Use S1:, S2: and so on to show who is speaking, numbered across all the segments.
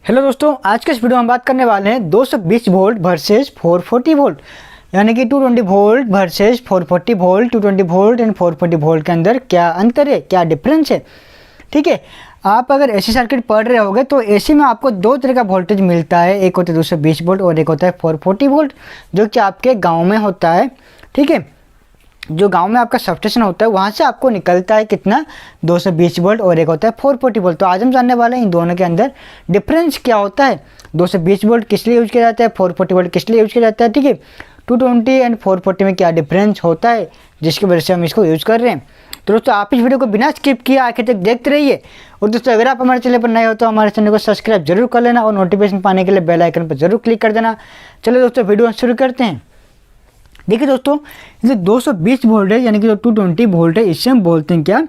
S1: Hello दोस्तों, आज के इस वीडियो में हम बात करने वाले हैं 220 वोल्ट वर्सेस 440 वोल्ट, यानी कि 220 volt versus 440 volt, 220 volt and 440 volt के अंदर क्या अंतर है, क्या डिफरेंस है। ठीक है, आप अगर एसी सर्किट पढ़ रहे होगे तो एसी में आपको दो तरह का वोल्टेज मिलता है, एक होता है 220 वोल्ट और एक होता है 440 वोल्ट, जो कि आपके गाँव में होता है। ठीक है, जो गांव में आपका सबस्टेशन होता है वहाँ से आपको निकलता है कितना, 220 वोल्ट और एक होता है 440 वोल्ट। तो आज हम जानने वाले हैं इन दोनों के अंदर डिफरेंस क्या होता है, 220 वोल्ट किस लिए यूज किया जाता है, 440 वोल्ट किस लिए यूज किया जाता है। ठीक है, 220 एंड 440 में क्या डिफरेंस होता है जिसकी वजह से हम इसको यूज़ कर रहे हैं। तो दोस्तों आप इस वीडियो को बिना स्किप किए आखिर तक देखते रहिए। और दोस्तों अगर आप हमारे चैनल पर नए हो तो हमारे चैनल को सब्सक्राइब जरूर कर लेना और नोटिफिकेशन पाने के लिए बेल आइकन पर जरूर क्लिक कर देना। चलो दोस्तों वीडियो शुरू करते हैं। देखिए दोस्तों, जो 220 वोल्ट है यानी कि जो 220 वोल्ट है इससे हम बोलते हैं क्या,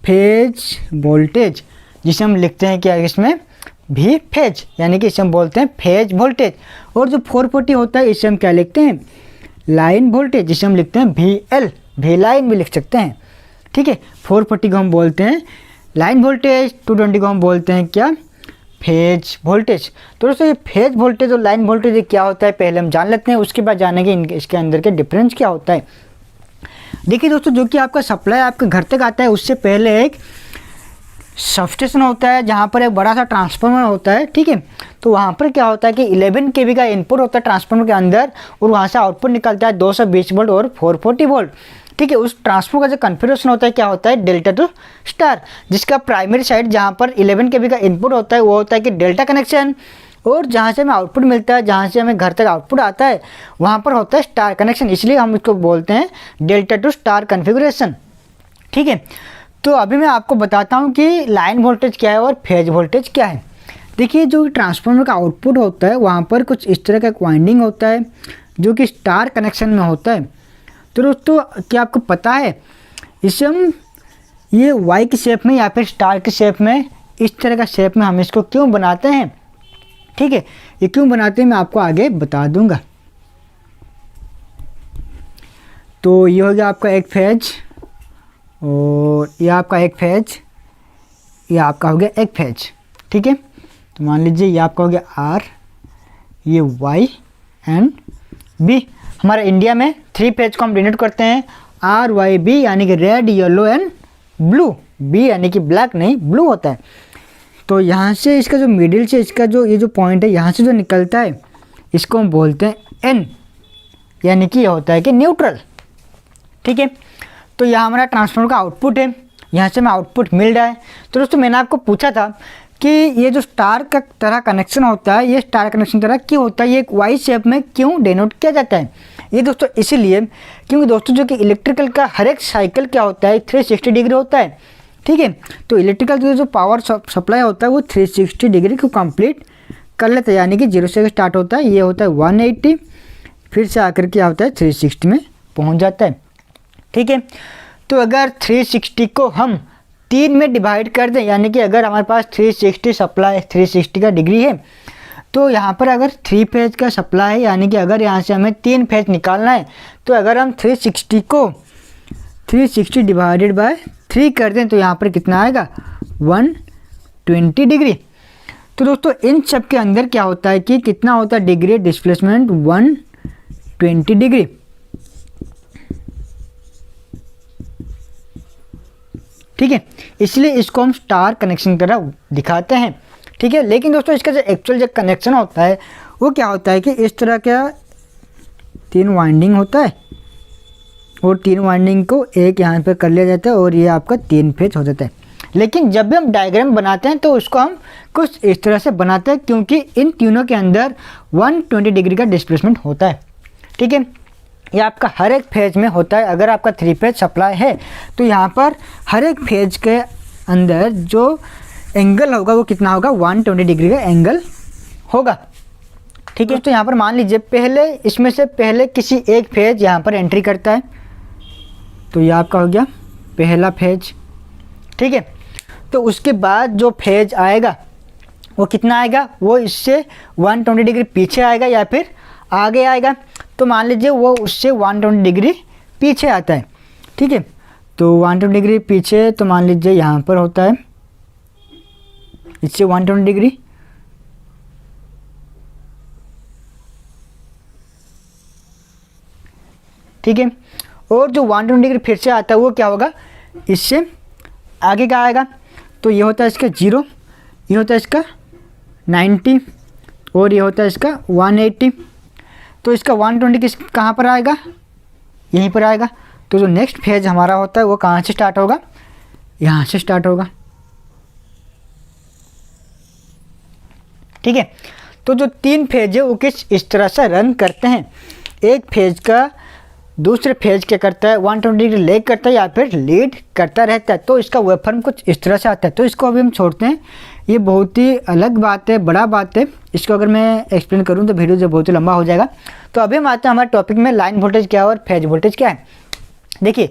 S1: फेज वोल्टेज, जिसे हम लिखते हैं क्या इसमें भी फेज, यानी कि इसे हम बोलते हैं फेज वोल्टेज। और जो 440 होता है इसे हम क्या लिखते हैं, लाइन वोल्टेज, जिसे हम लिखते हैं VL, भी लाइन भी लिख सकते हैं। ठीक है, 440 को हम बोलते हैं लाइन वोल्टेज, 220 को हम बोलते हैं क्या, फेज वोल्टेज। तो दोस्तों ये फेज वोल्टेज और लाइन वोल्टेज क्या होता है पहले हम जान लेते हैं, उसके बाद जानेंगे इसके अंदर के डिफरेंस क्या होता है। देखिए दोस्तों, जो कि आपका सप्लाई आपके घर तक आता है उससे पहले एक सबस्टेशन होता है जहाँ पर एक बड़ा सा ट्रांसफार्मर होता है। ठीक है, तो वहाँ पर क्या होता है कि 11 kV का इनपुट होता है ट्रांसफार्मर के अंदर और वहाँ से आउटपुट निकलता है 220 वोल्ट और 440 वोल्ट। ठीक है, उस ट्रांसफार्मर का जो कन्फिगरेशन होता है क्या होता है, डेल्टा टू स्टार, जिसका प्राइमरी साइड जहाँ पर 11 kV का इनपुट होता है वो होता है कि डेल्टा कनेक्शन, और जहाँ से हमें आउटपुट मिलता है, जहाँ से हमें घर तक आउटपुट आता है वहाँ पर होता है स्टार कनेक्शन, इसलिए हम इसको बोलते हैं डेल्टा टू स्टार कन्फिगरेशन। ठीक है, तो अभी मैं आपको बताता हूँ कि लाइन वोल्टेज क्या है और फेज वोल्टेज क्या है। देखिए, जो ट्रांसफार्मर का आउटपुट होता है वहाँ पर कुछ इस तरह का एक वाइंडिंग होता है जो कि स्टार कनेक्शन में होता है। तो दोस्तों क्या आपको पता है, इसे हम ये वाई की शेप में या फिर स्टार की शेप में, इस तरह का शेप में हम इसको क्यों बनाते हैं। ठीक है, ये क्यों बनाते हैं मैं आपको आगे बता दूंगा। तो ये हो गया आपका एक फेज और ये आपका एक फेज, ये आपका हो गया एक फेज। ठीक है, तो मान लीजिए ये आपका हो गया आर, ये वाई एंड बी। हमारे इंडिया में 3 फेज को हम डिनोट करते हैं RYB, यानी कि red, yellow and blue. B यानी कि ब्लैक नहीं, ब्लू होता है। तो यहाँ से इसका जो मिडिल से इसका जो ये जो पॉइंट है यहाँ से जो निकलता है इसको हम बोलते हैं N, यानी कि ये होता है कि न्यूट्रल। ठीक है, तो यहाँ हमारा ट्रांसफार्मर का आउटपुट है, यहाँ से हमें आउटपुट मिल रहा है। तो दोस्तों मैंने आपको पूछा था कि ये जो स्टार का तरह कनेक्शन होता है, ये स्टार कनेक्शन तरह क्यों होता है, ये एक वाई शेप में क्यों डिनोट किया जाता है। ये दोस्तों इसीलिए क्योंकि दोस्तों जो कि इलेक्ट्रिकल का हर एक साइकिल क्या होता है, 360 डिग्री होता है। ठीक है, तो इलेक्ट्रिकल जो पावर सप्लाई होता है वो 360 डिग्री को कंप्लीट कर लेता है, यानी कि 0 से स्टार्ट होता है, ये होता है 180, फिर से आकर क्या होता है 360 में पहुँच जाता है। ठीक है, तो अगर 360 को हम 3 में डिवाइड कर दें, यानी कि अगर हमारे पास 360 सप्लाई 360 का डिग्री है, तो यहाँ पर अगर 3 फेज का सप्लाई है, यानी कि अगर यहाँ से हमें 3 फेज निकालना है, तो अगर हम 360 को 360 डिवाइडेड बाय 3 कर दें तो यहाँ पर कितना आएगा, 120 डिग्री। तो दोस्तों इन सब के अंदर क्या होता है कि कितना होता है डिग्री डिस्प्लेसमेंट, 120 डिग्री। ठीक है, इसलिए इसको हम स्टार कनेक्शन की तरह दिखाते हैं। ठीक है, लेकिन दोस्तों इसका जो एक्चुअल जो कनेक्शन होता है वो क्या होता है कि इस तरह का 3 वाइंडिंग होता है और 3 वाइंडिंग को एक यहाँ पर कर लिया जाता है और ये आपका 3 फेज हो जाता है। लेकिन जब भी हम डायग्राम बनाते हैं तो उसको हम कुछ इस तरह से बनाते हैं, क्योंकि इन तीनों के अंदर 120 डिग्री का डिस्प्लेसमेंट होता है। ठीक है, ये आपका हर एक फेज में होता है। अगर आपका 3 फेज सप्लाई है तो यहाँ पर हर एक फेज के अंदर जो एंगल होगा वो कितना होगा, 120 डिग्री का एंगल होगा। ठीक है, तो यहाँ पर मान लीजिए पहले इसमें से पहले किसी एक फेज यहाँ पर एंट्री करता है, तो ये आपका हो गया पहला फेज। ठीक है, तो उसके बाद जो फेज आएगा वो कितना आएगा, वो इससे 120 डिग्री पीछे आएगा या फिर आगे आएगा। तो मान लीजिए वो उससे 120 डिग्री पीछे आता है। ठीक है, तो 120 डिग्री पीछे, तो मान लीजिए यहाँ पर होता है इससे 120 डिग्री, ठीक है। और जो 120 डिग्री फिर से आता है वो क्या होगा, इससे आगे का आएगा। तो ये होता है इसका 0, ये होता है इसका 90 और ये होता है इसका 180। तो इसका 120 कहाँ पर आएगा, यहीं पर आएगा। तो जो नेक्स्ट फेज हमारा होता है वो कहाँ से स्टार्ट होगा, यहाँ से स्टार्ट होगा, ठीक है। तो जो 3 फेज है वो किस इस तरह से रन करते हैं, एक फेज का दूसरे फेज क्या करता है 120 डिग्री लेग करता है या फिर लीड करता रहता है। तो इसका वेवफॉर्म कुछ इस तरह से आता है। तो इसको अभी हम छोड़ते हैं, ये बहुत ही अलग बात है, बड़ा बात है। इसको अगर मैं एक्सप्लेन करूँ तो वीडियो जो बहुत ही लंबा हो जाएगा। तो अभी हम आते हैं हमारे टॉपिक में, लाइन वोल्टेज क्या है और फेज वोल्टेज क्या है। देखिए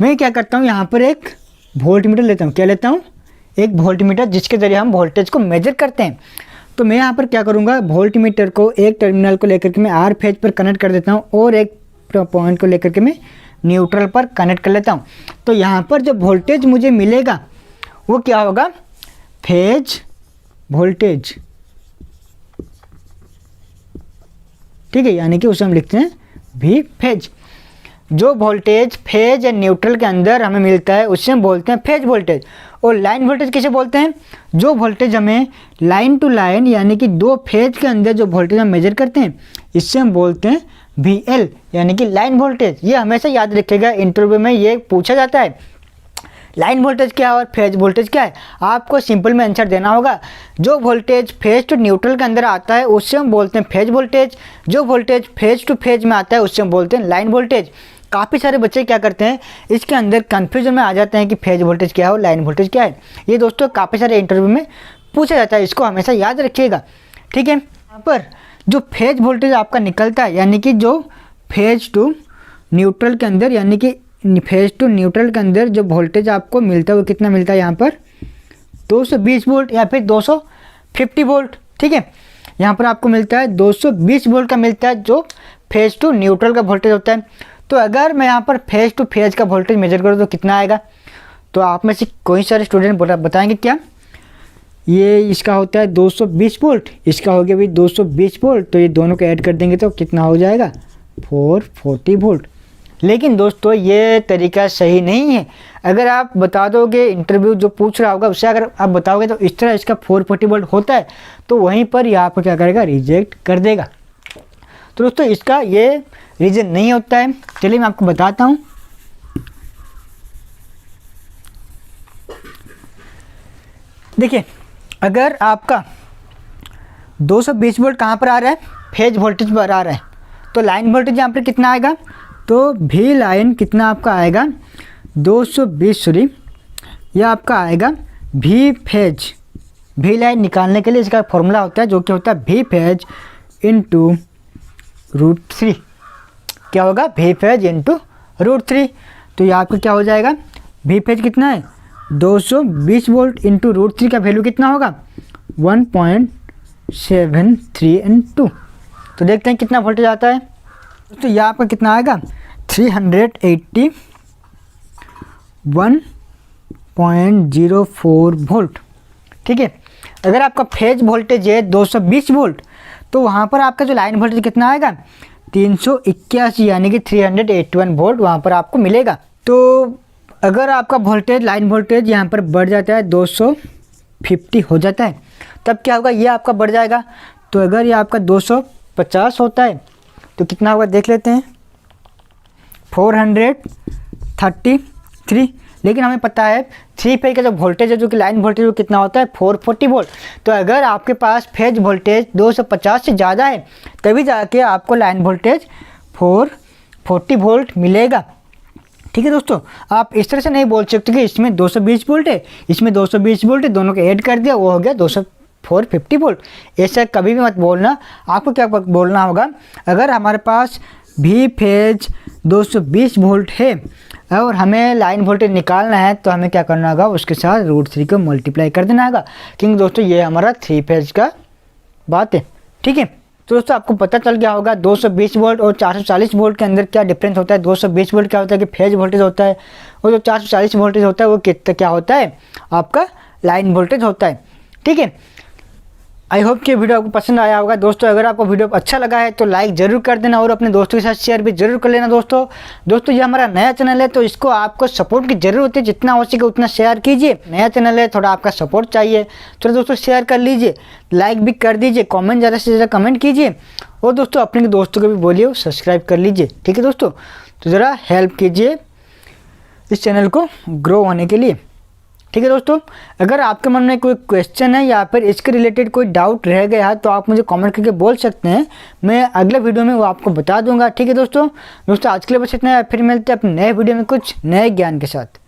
S1: मैं क्या करता हूँ, यहाँ पर एक वोल्ट मीटर लेता हूँ। क्या लेता हूँ, एक वोल्ट मीटर, जिसके ज़रिए हम वोल्टेज को मेजर करते हैं। तो मैं यहाँ पर क्या करूँगा, वोल्ट मीटर को एक टर्मिनल को लेकर के मैं आर फेज पर कनेक्ट कर देता हूँ और एक पॉइंट को लेकर के मैं न्यूट्रल पर कनेक्ट कर लेता हूँ। तो यहाँ पर जो वोल्टेज मुझे मिलेगा वो क्या होगा, फेज वोल्टेज, ठीक है, यानी कि उसे हम लिखते हैं भी फेज। जो वोल्टेज फेज या न्यूट्रल के अंदर हमें मिलता है उससे हम बोलते हैं फेज वोल्टेज। और लाइन वोल्टेज किसे बोलते हैं, जो वोल्टेज हमें लाइन टू लाइन यानी कि 2 फेज के अंदर जो वोल्टेज हम मेजर करते हैं इससे हम बोलते हैं VL यानी कि लाइन वोल्टेज। ये हमेशा याद रखिएगा, इंटरव्यू में ये पूछा जाता है लाइन वोल्टेज क्या है और फेज वोल्टेज क्या है। आपको सिंपल में आंसर देना होगा, जो वोल्टेज फेज टू न्यूट्रल के अंदर आता है उससे हम बोलते हैं फेज वोल्टेज, जो वोल्टेज फेज टू फेज में आता है उससे हम बोलते हैं लाइन वोल्टेज। काफ़ी सारे बच्चे क्या करते हैं, इसके अंदर कन्फ्यूजन में आ जाते हैं कि फेज वोल्टेज क्या है और लाइन वोल्टेज क्या है। ये दोस्तों काफ़ी सारे इंटरव्यू में पूछा जाता है, इसको हमेशा याद रखिएगा, ठीक है। यहाँ पर जो फेज वोल्टेज आपका निकलता है यानी कि जो फेज टू न्यूट्रल के अंदर यानी कि फेज टू न्यूट्रल के अंदर जो वोल्टेज आपको मिलता है वो कितना मिलता है, यहाँ पर 220 वोल्ट या फिर 250 वोल्ट, ठीक है। यहाँ पर आपको मिलता है 220 वोल्ट का मिलता है जो फेज टू न्यूट्रल का वोल्टेज होता है। तो अगर मैं यहाँ पर फेज टू फेज का वोल्टेज मेजर करूँ तो कितना आएगा, तो आप में से कोई सारे स्टूडेंट बताएंगे क्या, ये इसका होता है 220 वोल्ट, इसका हो गया भी 220 वोल्ट, तो ये दोनों को ऐड कर देंगे तो कितना हो जाएगा 440 वोल्ट। लेकिन दोस्तों ये तरीका सही नहीं है। अगर आप बता दोगे, इंटरव्यू जो पूछ रहा होगा उससे अगर आप बताओगे तो इस तरह इसका 440 वोल्ट होता है, तो वहीं पर ये आपको क्या करेगा, रिजेक्ट कर देगा। तो दोस्तों इसका ये रीज़न नहीं होता है। चलिए मैं आपको बताता हूँ। देखिए अगर आपका 220 वोल्ट कहाँ पर आ रहा है, फेज वोल्टेज पर आ रहा है, तो लाइन वोल्टेज यहाँ पर कितना आएगा, तो भी लाइन कितना आपका आएगा 220, सॉरी यह आपका आएगा भी फेज। भी लाइन निकालने के लिए इसका फॉर्मूला होता है जो कि होता है भी फेज इंटू √3। क्या होगा, भी फेज इंटू √3। तो ये आपका क्या हो जाएगा, भी फेज कितना है 220 वोल्ट इंटू √3 का वैल्यू कितना होगा 1.732। तो देखते हैं कितना वोल्टेज आता है। तो यह आपका कितना आएगा 381.04 वोल्ट, ठीक है। अगर आपका फेज वोल्टेज है 220 वोल्ट तो वहाँ पर आपका जो लाइन वोल्टेज कितना आएगा 381 यानी कि 381 वोल्ट वहाँ पर आपको मिलेगा। तो अगर आपका वोल्टेज लाइन वोल्टेज यहाँ पर बढ़ जाता है 250 हो जाता है, तब क्या होगा, ये आपका बढ़ जाएगा। तो अगर ये आपका 250 होता है तो कितना होगा देख लेते हैं, 433। लेकिन हमें पता है 3 फेज का जो वोल्टेज है जो कि लाइन वोल्टेज वो कितना होता है 440 वोल्ट। तो अगर आपके पास फेज वोल्टेज 250 से ज़्यादा है तभी जाके आपको लाइन वोल्टेज 440 वोल्ट मिलेगा, ठीक है दोस्तों। आप इस तरह से नहीं बोल सकते कि इसमें 220 वोल्ट है, इसमें 220 वोल्ट है, दोनों को ऐड कर दिया वो हो गया 450 वोल्ट। ऐसा कभी भी मत बोलना। आपको क्या बोलना होगा, अगर हमारे पास भी फेज 220 वोल्ट है और हमें लाइन वोल्टेज निकालना है तो हमें क्या करना होगा, उसके साथ √3 को मल्टीप्लाई कर देना होगा, क्योंकि दोस्तों ये हमारा 3 फेज का बात है, ठीक है। तो दोस्तों आपको पता चल गया होगा 220 वोल्ट और 440 वोल्ट के अंदर क्या डिफरेंस होता है। 220 वोल्ट क्या होता है कि फेज वोल्टेज होता है और जो 440 वोल्टेज होता है वो कितना क्या होता है, आपका लाइन वोल्टेज होता है, ठीक है। आई होप कि वीडियो आपको पसंद आया होगा दोस्तों। अगर आपको वीडियो अच्छा लगा है तो लाइक ज़रूर कर देना और अपने दोस्तों के साथ शेयर भी जरूर कर लेना दोस्तों। ये हमारा नया चैनल है तो इसको आपको सपोर्ट की ज़रूरत है, जितना हो सके उतना शेयर कीजिए। नया चैनल है, थोड़ा आपका सपोर्ट चाहिए, तो दोस्तों शेयर कर लीजिए, लाइक भी कर दीजिए, कॉमेंट ज़्यादा से ज़्यादा कमेंट कीजिए और दोस्तों अपने दोस्तों को भी बोलिए सब्सक्राइब कर लीजिए, ठीक है दोस्तों। तो ज़रा हेल्प कीजिए इस चैनल को ग्रो होने के लिए, ठीक है दोस्तों। अगर आपके मन में कोई क्वेश्चन है या फिर इसके रिलेटेड कोई डाउट रह गया है तो आप मुझे कमेंट करके बोल सकते हैं, मैं अगले वीडियो में वो आपको बता दूंगा, ठीक है दोस्तों। आज के लिए बस इतना है, फिर मिलते हैं अपने नए वीडियो में कुछ नए ज्ञान के साथ।